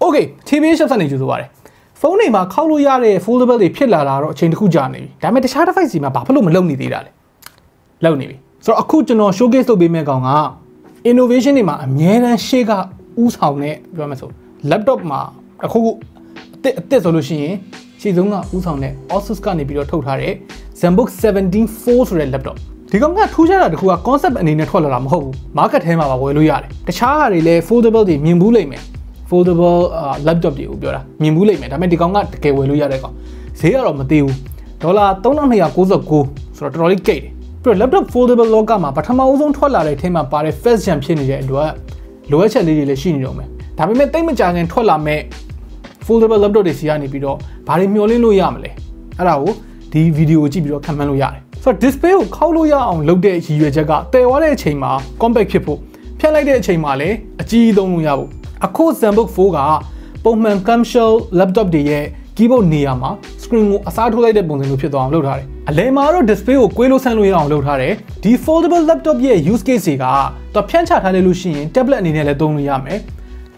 Okay TBH Labs နေကြိုဆိုပါတယ်ဖုန်းတွေမှာခောက်လို့ရတဲ့ foldable တွေဖြစ်လာတာတော့အချိန်တစ်ခုကြာနေပြီဒါပေမဲ့တခြား device တွေမှာဘာဖြစ်လို့မလုပ်နေသေးတာလဲလုပ်နေပြီဆိုတော့အခုကျွန်တော် showcase လုပ်ပေးမယ့်ကောင်က innovation တွေမှာအများတန်းရှေ့ကဥဆောင်တဲ့ပြောမှဆို laptop မှာအခုအစ်ဆိုလို့ရှိရင်ရှေ့ဆုံးကဥဆောင်တဲ့ ASUS ကနေပြီးတော့ထုတ်ထားတဲ့ Zenbook 17.4 ဆိုတဲ့ laptop ဒီကောင်ကထူးခြားတာတခုက concept အနေနဲ့ထွက်လာတာမဟုတ်ဘူး market ထဲမှာပါဝယ်လို့ရတယ်တခြားဟာတွေလည်း foldable တွေမြင်ဘူးလိမ့်မယ် foldable laptop တွေကိုပြောတာမြင်ဘူးလိမ့်မယ်ဒါပေမဲ့ဒီကောင်ကတကယ်ဝယ်လို့ရတဲ့ကောင်ဈေးကတော့မသေးဘူးဒေါ်လာ3299ဆိုတော့တော်တော်လေးကိတ်တယ်ပြီးတော့ laptop foldable လောကမှာပထမအဆုံးထွက်လာတဲ့အထက်မှာပါတဲ့ first gen ဖြစ်နေတဲ့အတွက်လိုအပ်ချက်လေးတွေလည်းရှိနေတော့မယ်ဒါပေမဲ့တိတ်မကြခင်ထွက်လာမဲ့ foldable laptop တွေစီကနေပြီးတော့ဘာတွေမျှော်လင့်လို့ရမလဲအဲ့ဒါကိုဒီဗီဒီယိုကိုကြည့်ပြီးတော့ခံမှန်းလို့ရတယ်ဆိုတော့ display ကိုခောက်လို့ရအောင်လုပ်တဲ့ရည်ရွယ်ချက်ကတည်သွားတဲ့အချိန်မှာ compact ဖြစ်ဖို့ဖြတ်လိုက်တဲ့အချိန်မှာလည်းအကြီးသုံးလို့ရဖို့အခု Zenbook 4ကပုံမှန် clamshell laptop တွေရဲ့ keyboard နေရာမှာ screen ကိုအစားထိုးလိုက်တဲ့ပုံစံမျိုးဖြစ်သွားအောင်လုပ်ထားတယ်အလယ်မှာတော့ display ကိုကွေးလို့ဆန်းလို့ရအောင်လုပ်ထားတယ်ဒီ foldable laptop ရဲ့ use case တွေကဖြန့်ချထားလိုက်လို့ရှိရင် tablet အနေနဲ့လည်းသုံးလို့ရမယ်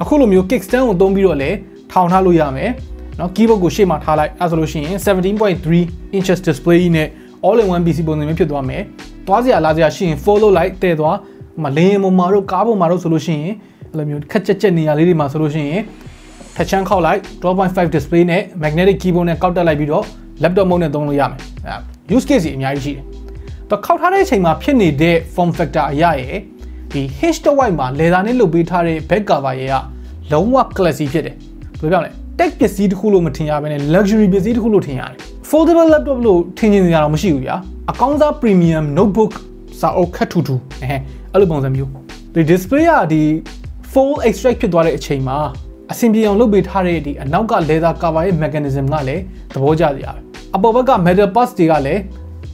အခုလိုမျိုး kickstand ကိုသုံးပြီးတော့လည်းထောင်ထားလို့ရမယ်เนาะ keyboard ကိုရှေ့မှာထားလိုက်အဲဆိုလို့ရှိရင် 17.3 inches display နဲ့ all in one PC ပုံစံမျိုးဖြစ်သွားမယ်သွားစရာလာစရာရှိရင် follow လိုက်တည့်သွားမလင်းပေါ်မှာတော့ကားပေါ်မှာတော့ဆိုလို့ရှိရင်အဲ့လိုမျိုးခက်ချက်နေရာလေးတွေမှာဆိုလို့ရှိရင်ထက်ချမ်းခောက်လိုက် 12.5 display နဲ့ magnetic keyboard နဲ့ကောက်တက်လိုက်ပြီးတော့ laptop mode နဲ့သုံးလို့ရမယ်အဲ use case တွေအများကြီးရှိတယ်တော့ခောက်ထားတဲ့အချိန်မှာဖြစ်နေတဲ့ form factor အရာရဲ့ဒီ hinge တစ်ဝိုက်မှာ leather နဲ့လုပ်ပေးထားတဲ့ back cover ရဲ့ကလုံးဝ classy ဖြစ်တယ်ဘယ်လိုပြောလဲ tech ပစ္စည်းတစ်ခုလို့မထင်ရဘဲနဲ့ luxury ပစ္စည်းတစ်ခုလို့ထင်ရတယ် foldable laptop လို့ထင်နေကြတော့မရှိဘူးဗျာအကောင်းစား premium notebook စာအုပ်ခက်ထူထူအဲ့လိုပုံစံမျိုးဒီ display ကဒီ full extract ဖြစ်သွားတဲ့အချိန်မှာအဆင်ပြေအောင်လုပ်ပေးထားတဲ့ဒီအနောက်က leather cover ရဲ့ mechanism ကလည်းသဘောကျစရာပဲအပေါ်ဘက်က metal parts တွေကလည်း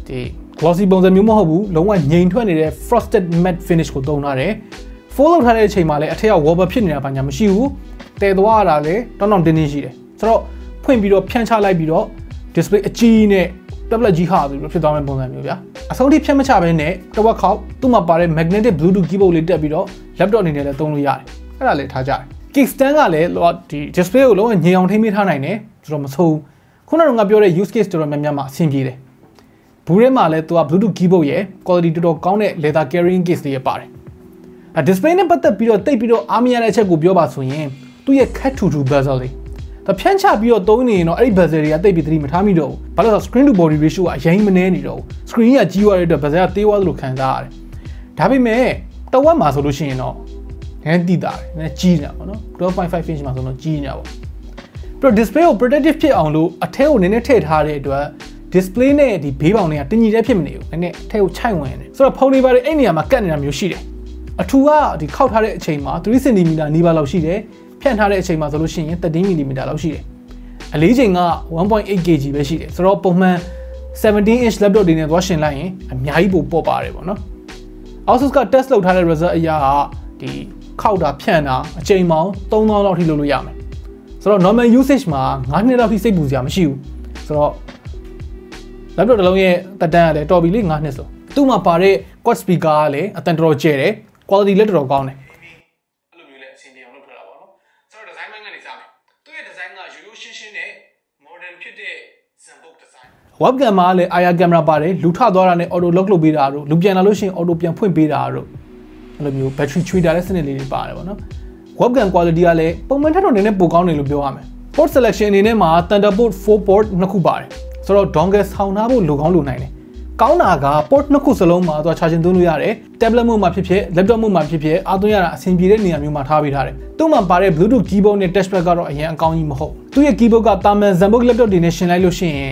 ဒီ glossy ပုံစံမျိုးမဟုတ်ဘူးလုံးဝငြိမ်ထွက်နေတဲ့ frosted matte finish ကိုသုံးထားတယ် fold လုပ်ထားတဲ့အချိန်မှာလည်းအထက်က wobble ဖြစ်နေတာဘာညာမရှိဘူးတည်သွားတာလည်းတောင်းတောင်းတင်းတင်းရှိတယ်ဆိုတော့ဖွင့်ပြီးတော့ဖြန့်ချလိုက်ပြီးတော့ display အကြီးနဲ့ tablet ကြီးဟာဆိုပြီးဖြစ်သွားမယ့်ပုံစံမျိုးဗျာအဆုံးထိဖြတ်မချဘဲနဲ့တစ်ဝက်ခေါက်သူ့မှာပါတဲ့ magnetic bluetooth keyboard လေးတက်ပြီးတော့ laptop အနေနဲ့လည်းသုံးလို့ရတယ်အဲ့ဒါလည်းထားကြတယ် kickstand ကလည်းဒီ display ကိုလုံးဝငြိမ်အောင်ထိန်းပေးထားနိုင်တယ်ဆိုတော့မဆိုးခုနကပြောတဲ့ use case တော်တော်များများမှာအဆင်ပြေတယ်ဘူးထဲမှာလည်းသူက bluetooth keyboard ရဲ့ quality တော်တော်ကောင်းတဲ့ leather carrying case တွေရပါတယ်display နဲ့ပတ်သက်ပြီးတော့တိတ်ပြီးတော့အားမရတဲ့အချက်ကိုပြောပါဆိုရင်သူ့ရဲ့ cut to bezel တွေဒါဖြန့်ချပြီးတော့သုံးနေရင်တော့အဲ့ဒီ bezel တွေကတိတ်ပြီးသတိမထားမိတော့ဘူးဘာလို့လဲဆိုတော့ screen to body ratio ကအရင်မနှဲနေတော့ဘူး screen ကကြီးသွားတဲ့အတွက် bezel ကသေးသွားသလိုခံစားရတယ်ဒါပေမဲ့တဝက်မှာဆိုလို့ရှိရင်တော့နည်းတိတာတယ်နည်းကြီးနေတာပေါ့နော် 12.5 inch မှာဆိုတော့ကြီးနေတာပေါ့ပြီးတော့ display ကို protective ဖြစ်အောင်လို့အထက်ကိုနည်းနည်းထည့်ထားတဲ့အတွက် display နဲ့ဒီဘေးပေါင်တွေကတင်းကြီးတဲ့ဖြစ်မနေဘူးနည်းနည်းအထက်ကိုခြိုက်ဝင်နေဆိုတော့ဖုန်းလေးပါအဲ့နေရာမှာကတ်နေတာမျိုးရှိတယ်အထူကဒီခောက်ထားတဲ့အချိန်မှာ3 cm နီးပါးလောက်ရှိတယ်ဖြန့်ထားတဲ့အချိန်မှာဆိုလို့ရှိရင်13 mm လောက်ရှိတယ်အလေးချိန်က 1.8 kg ပဲရှိတယ်ဆိုတော့ပုံမှန်17 inch laptop တွေနဲ့သွားရှင်လိုက်ရင်အများကြီးပိုပေါ့ပါတယ်ပေါ့နော် ASUS က test လုပ်ထားတဲ့ result အရာကဒီခောက်တာဖြန့်တာအချိန်ပေါင်း3000လောက်ထိလုပ်လို့ရမယ်ဆိုတော့ normal usage မှာ9နှစ်လောက်ထိစိတ်ပူစရာမရှိဘူးဆိုတော့ laptop တစ်လုံးရဲ့တက်တန်းကလည်းတော်ပြီလေ9နှစ်ဆိုသူ့မှာပါတဲ့ quad speaker ကလည်းအတန်တော်ကျဲတယ် quality လည်းတော်တော်ကောင်းတယ်အဲ့လိုမျိုးလည်းအဆင်ပြေအောင်လုပ်ထားတာပေါ့နော်ဆိုတော့ design ဘက်ကနေစမယ်သူ့ရဲ့ design ကရိုးရိုးရှင်းရှင်းနဲ့ modern ဖြစ်တဲ့ Zenbook design webcam မှာလည်း IR camera ပါတယ်လူထသွားတာနဲ့ auto lock လုပ်ပေးတာတို့လူပြန်လာလို့ရှိရင် auto ပြန်ဖွင့်ပေးတာတို့အဲ့လိုမျိုး battery ချွေတာတဲ့စနစ်လေးတွေပါတယ်ပေါ့နော် webcam quality ကလည်းပုံမှန်ထက်တော့နည်းနည်းပိုကောင်းတယ်လို့ပြောရမယ် port selection အနေနဲ့မှာ Thunderbolt 4 port နှစ်ခုပါတယ်ဆိုတော့ dongle ဆောင်းထားဖို့လိုကောင်းလိုနိုင်တယ်ကောင်းတာက port နှစ်ခုစလုံးမှာသွား charging သွင်းလို့ရတယ် tablet mode မှာဖြစ်ဖြစ် laptop mode မှာဖြစ်ဖြစ်အားသွင်းရတာအဆင်ပြေတဲ့နေရာမျိုးမှာထားပေးထားတယ်သူ့မှာပါတဲ့ bluetooth keyboard နဲ့ touchpad ကတော့အရင်အကောင်းကြီးမဟုတ်သူ့ရဲ့ keyboard ကတာမန် Zenbook laptop တွေနဲ့ရှင်လိုက်လို့ရှိရင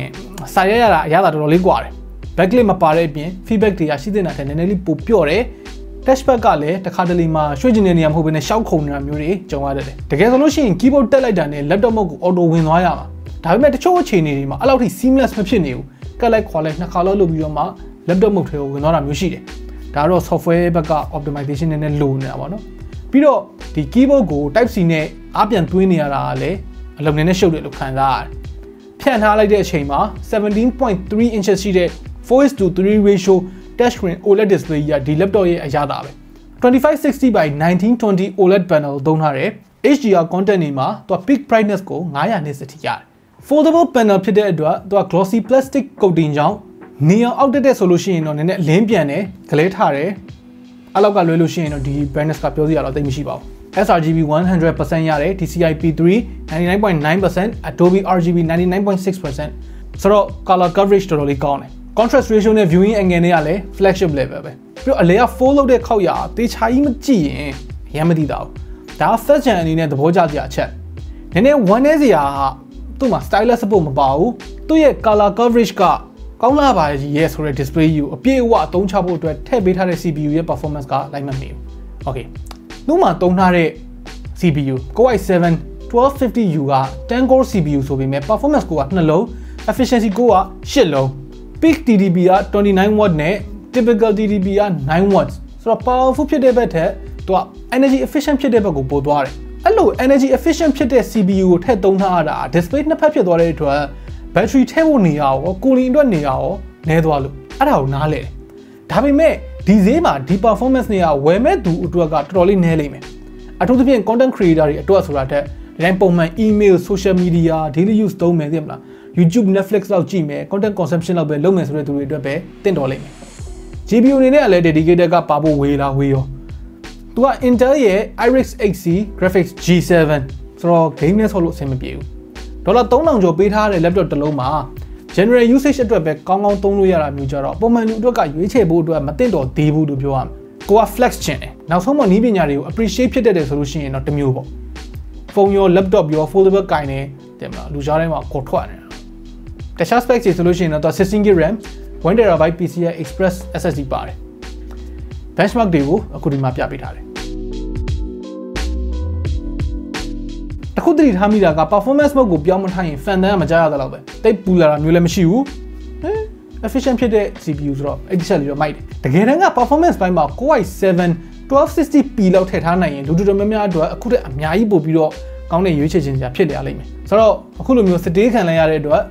်စာရရတာအရသာတော်တော်လေးကွာတယ် backlit မပါတဲ့အပြင် feedback တွေရရှိတဲ့နာထက်နည်းနည်းလေးပိုပျော့တယ် touchpad ကလည်းတစ်ခါတလေမှာရွှေ့ကျင်တဲ့နေရာမဟုတ်ဘဲနဲ့ရှောက်ခုန်နေတာမျိုးတွေကြုံရတယ်တကယ်ဆိုလို့ရှိရင် keyboard တက်လိုက်တာနဲ့ laptop mode ကို auto ဝင်သွားရမှာဒါပေမဲ့တချို့အခြေအနေတွေမှာအဲ့လောက်ထိ seamless မဖြစ်နေဘူးကတ်လိုက်ခွာလိုက်နှစ်ခါလောက်လုပ်ပြီးတော့မှ laptop mode ထဲကိုဝင်သွားတာမျိုးရှိတယ်ဒါတော့ software ဘက်က optimization နည်းနည်းလိုနေတာပေါ့နော်ပြီးတော့ဒီ keyboard ကို type C နဲ့အားပြန်သွင်းနေရတာကလည်းအလုံးနည်းနည်းရှုပ်တယ်လို့ခံစားရတယ်ဖြန့်ထားလိုက်တဲ့အချိန်မှာ 17.3 inches ရှိတဲ့ 4:3 ratio touchscreen OLED display ကြီးကဒီ laptop ရဲ့အရသာပဲ2560 by 1920 OLED panel သုံးထားတယ် HDR content နေမှာသူက peak brightness ကို900 nits အထိရတယ် foldable panel ဖြစ်တဲ့အတွက်သူက glossy plastic coating ကြောင့်နေအောင်အောက်တက်တဲ့ဆိုလို့ရှိရင်တော့နည်းနည်းလင်းပြန်တယ်ဂလဲထားတယ်အဲ့လောက်ကလွယ်လို့ရှိရင်တော့ဒီ brightness ကပြောစရာတော့တိတ်မရှိပါဘူး sRGB 100% ရတယ် DCI P3 99.9% Adobe RGB 99.6% ဆိုတော့ color coverage တော်တော်လေးကောင်းတယ် contrast ratio နဲ့ viewing angle နဲ့ကလည်း flagship level ပဲပြီးတော့အလဲက fold လုပ်တဲ့ခောက်ရတေချာကြီးမကြည့်ရင်ရမ်းမသိတာဘူးဒါ first gen အနေနဲ့သဘောကျစရာအချက်နည်းနည်း one စရာသူ့မှာ stylus support မပါဘူးသူ့ရဲ့ color coverage ကကောင်းလာပါကြီးရဲ့ဆိုတဲ့ display ကိုအပြည့်အဝအသုံးချဖို့အတွက်ထည့်ပေးထားတဲ့ CPU ရဲ့ performance ကလိုက်မမီဘူး okay သူ့မှာသုံးထားတဲ့ CPU Core i7 1250U က10 core CPU ဆိုပေမဲ့ performance ကိုက2လုံး efficiency ကိုက8လုံး peak TDP က29 watt နဲ့ typical TDP က9 watts ဆိုတော့ powerful ဖြစ်တဲ့ဘက်ထက်သူက energy efficient ဖြစ်တဲ့ဘက်ကိုပို့သွားတယ်အဲ့လို energy efficient ဖြစ်တဲ့ CPU ကိုထည့်သုံးထားတာ display နှစ်ဖက်ဖြစ်သွားတဲ့အတွက် battery ထည့်ဖို့နေရရော cooling အတွက်နေရရောနည်းသွားလို့အဲ့ဒါကိုနားလဲတယ်ဒါပေမဲ့ဒီဈေးမှာဒီ performance တွေကဝယ်မဲ့သူအတွက်ကတော်တော်လေးနည်းလိမ့်မယ်အထူးသဖြင့် content creator တွေအတွက်ဆိုတာတက်ဒီတိုင်းပုံမှန် email social media daily use သုံးမယ်သိမလား YouTube Netflix လောက်ကြည့်မယ် content consumption လောက်ပဲလုပ်မယ်ဆိုတဲ့သူတွေအတွက်ပဲတင့်တော်လိမ့်မယ် GPU အနေနဲ့လည်း dedicated ကပါဖို့ဝေးလားဝေးရောသူက Intel ရဲ့ Iris Xe Graphics G7 ဆိုတော့ game နဲ့ဆော့လို့အဆင်မပြေဘူးဒေါ်လာ3000ကျော်ပေးထားတဲ့ laptop တစ်လုံးမှာ general usage အတွက်ပဲကောင်းကောင်းသုံးလို့ရတာမျိုးကြတော့ပုံမှန်လူအတွက်ကရွေးချယ်ဖို့အတွက်မတင့်တော်သေးဘူးလို့ပြောရမယ်ကိုက flex ချင်တယ်နောက်ဆုံးမှနည်းပညာတွေကို appreciate ဖြစ်တတ်တယ်ဆိုလို့ရှိရင်တော့တစ်မျိုးပေါ့ဖုန်းရော laptop ရော foldable ကင်နေတယ်မလားလူကြားထဲမှာခေါ်ထွက်နေတာတခြား specs တွေဆိုလို့ရှိရင်တော့ 16GB RAM 1TB PCI Express SSD ပါတယ် benchmark တွေကိုအခုဒီမှာပြပေးထားတယ်တခုတည်းထားမိတာက performance mode ကိုပြောင်းမထားရင် fan တန်းကမကြားရတော့ပဲတိတ်ပူလာတာမျိုးလည်းမရှိဘူး efficient ဖြစ်တဲ့ CPU ဆိုတော့အဲ့ဒီချက်လေးတော့မိုက်တယ်တကယ်တမ်းက performance ဘိုင်းမှာ Core i7 1260p လောက်ထည့်ထားနိုင်ရင်လူတော်များများအတွက်အခုတည်းအများကြီးပို့ပြီးတော့ကောင်းတဲ့ရွေးချယ်ခြင်းစရာဖြစ်ရလိမ့်မယ်ဆိုတော့အခုလိုမျိုးစတေးခံလိုက်ရတဲ့အတွက်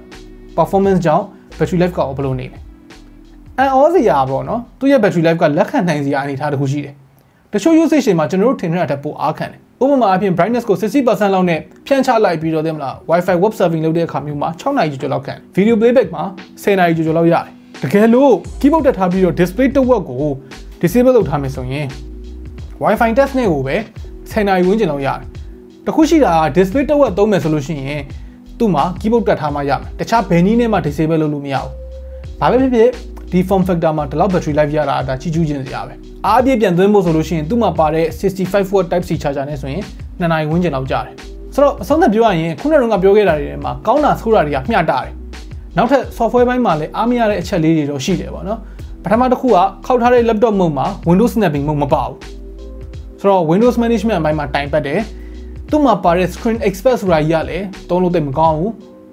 performance ကြောင့် battery life ကဘယ်လိုနေလဲအော်စရာပေါ့နော်သူ့ရဲ့ battery life ကလက်ခံနိုင်စရာအနေထားတစ်ခုရှိတယ်တချို့ usage တွေမှာကျွန်တော်တို့ထင်နေတာတက်ပိုအားခံတယ်ဥပမာအဖြစ် brightness ကို 60% လောက်နဲ့ဖြန့်ချလိုက်ပြီးတော့သိမလား Wi-Fi web surfing လုပ်တဲ့အခါမျိုးမှာ6နာရီကျော်လောက်ခံ video playback မှာ10နာရီကျော်လောက်ရတယ်တကယ်လို့ keyboard တက်ထားပြီးတော့ display တစ်ဝက်ကို disable လုပ်ထားမယ်ဆိုရင် Wi-Fi test နဲ့ကိုပဲ10နာရီဝန်းကျင်လောက်ရတယ်တခုရှိတာက display တစ်ဝက်သုံးမယ်ဆိုလို့ရှိရင်သူ့မှာ keyboard တက်ထားမှရမယ်တခြားဘယ်နည်းနဲ့မှ disable လုပ်လို့မရဘူးဘာပဲဖြစ်ဖြစ်ဒီ form factor မှာဒီလောက် battery life ရတာဒါချီကျူးခြင်းစရာပဲအားပြည့်ပြန်သွင်းဖို့ဆိုလို့ရှိရင်သူ့မှာပါတဲ့65W type C charger နဲ့ဆိုရင်2နာရီဝန်းကျင်လောက်ကြာတယ်ဆိုတော့အဆုံးသတ်ပြောရရင်ခုနကပြောခဲ့တာတွေထဲမှာကောင်းတာဆိုးတာတွေကမျှတာတယ်နောက်ထပ် software ဘိုင်းမှာလည်းအားမရတဲ့အချက်လေးတွေတော့ရှိတယ်ပေါ့နော်ပထမတစ်ခုကခောက်ထားတဲ့ laptop mode မှာ Windows snapping mode မပါဘူးဆိုတော့ Windows management ဘိုင်းမှာတိုင်ပတ်တယ်သူ့မှာပါတဲ့ screen expert ဆိုတာကြီးကလည်းသုံးလို့သိပ်မကောင်းဘူး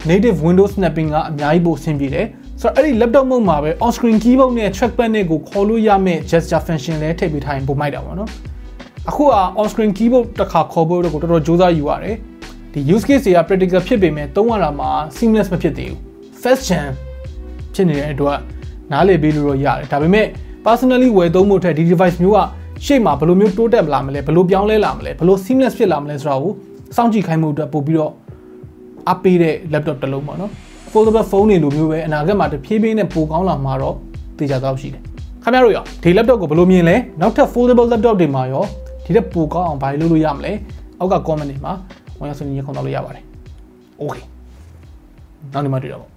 native Windows snapping ကအများကြီးပိုအဆင်ပြေတယ်ဆိုတော့အဲ့ဒီ laptop mode မှာပဲ on screen keyboard နဲ့ trackpad နဲ့ကိုခေါ်လို့ရမယ့် gesture function လည်းထည့်ပေးထားရင်ပိုမိုက်တာပေါ့နော်အခုက on screen keyboard တစ်ခါခေါ်ဖို့တော့ကိုတော်တော်ကြိုးစားယူရတယ်ဒီ use case တွေက practical ဖြစ်ပေမဲ့သုံးရတာမှာ seamless မဖြစ်သေးဘူး first gen ဖြစ်နေတဲ့အတွက်နားလည်ပေးလို့တော့ရတယ်ဒါပေမဲ့ personally ဝယ်သုံးဖို့ထက်ဒီ device မျိုးကရှေ့မှာဘယ်လိုမျိုးတိုးတက်လာမလဲဘယ်လိုပြောင်းလဲလာမလဲဘယ်လို seamless ဖြစ်လာမလဲဆိုတာကိုစောင့်ကြည့်ခိုင်းမှုအတွက်ပို့ပြီးတော့အပေးတဲ့ laptop တစ်လုံးပေါ့နော်foldable phone တွေလိုမျိုးပဲအနာဂတ်မှာတဖြည်းဖြည်းနဲ့ပိုကောင်းလာမှာတော့သိကြတော့ရှိတယ်ခင်ဗျားတို့ရောဒီ laptop ကိုဘယ်လိုမြင်လဲနောက်ထပ် foldable laptop တွေမှာရောဒီတက်ပိုကောင်းအောင်ဘာလုပ်လို့ရမလဲအောက်က comment တွေမှာဝင်ရောက်ဆွေးနွေးရခေါ်တော့လို့ရပါတယ် okay နောက်နေ့မှတွေ့တော့